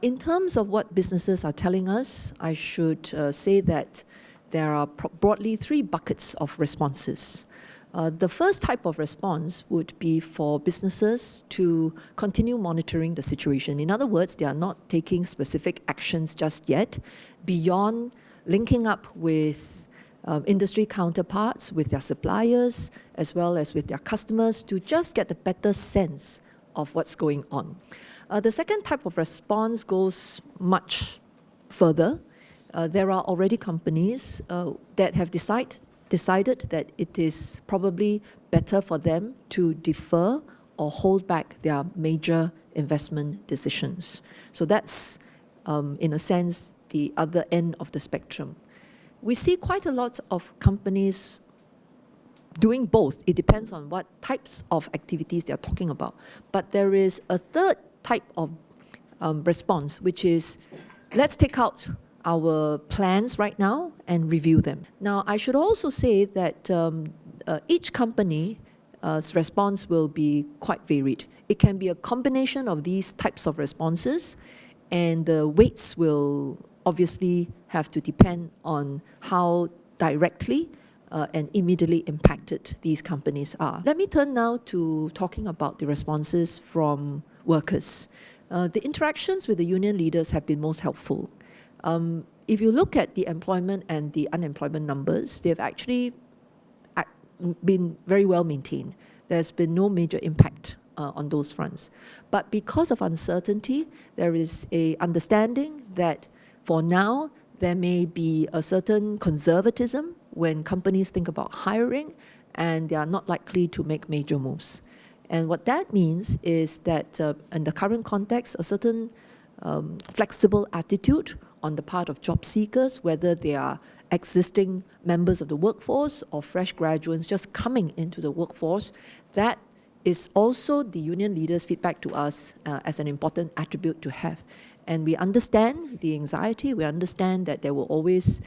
In terms of what businesses are telling us, I should say that there are broadly three buckets of responses. The first type of response would be for businesses to continue monitoring the situation. In other words, they are not taking specific actions just yet, beyond linking up with industry counterparts, with their suppliers, as well as with their customers, to just get a better sense of what's going on. The second type of response goes much further. There are already companies that have decided that it is probably better for them to defer or hold back their major investment decisions. So that's, in a sense, the other end of the spectrum. We see quite a lot of companies doing both. It depends on what types of activities they're talking about. But there is a third type of response, which is, let's take out our plans right now and review them. Now, I should also say that each company's response will be quite varied. It can be a combination of these types of responses, and the weights will obviously have to depend on how directly and immediately impacted these companies are. Let me turn now to talking about the responses from workers. The interactions with the union leaders have been most helpful. If you look at the employment and the unemployment numbers, they've actually been very well maintained. There's been no major impact on those fronts. But because of uncertainty, there is an understanding that for now, there may be a certain conservatism when companies think about hiring, and they are not likely to make major moves. And what that means is that in the current context, a certain flexible attitude on the part of job seekers, whether they are existing members of the workforce or fresh graduates just coming into the workforce, that is also the union leaders' feedback to us as an important attribute to have. And we understand the anxiety, we understand that there will always,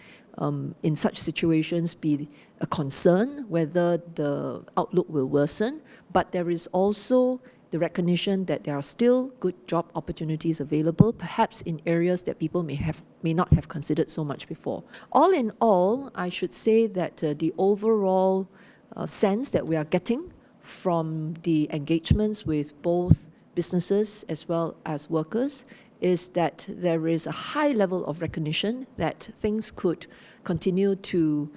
in such situations, be a concern whether the outlook will worsen, but there is also the recognition that there are still good job opportunities available, perhaps in areas that people may not have considered so much before. All in all, I should say that the overall sense that we are getting from the engagements with both businesses as well as workers is that there is a high level of recognition that things could continue to,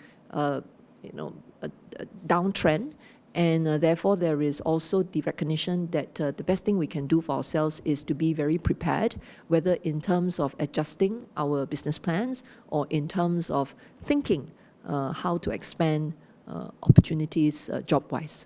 downtrend, and therefore there is also the recognition that the best thing we can do for ourselves is to be very prepared, whether in terms of adjusting our business plans or in terms of thinking how to expand opportunities job-wise.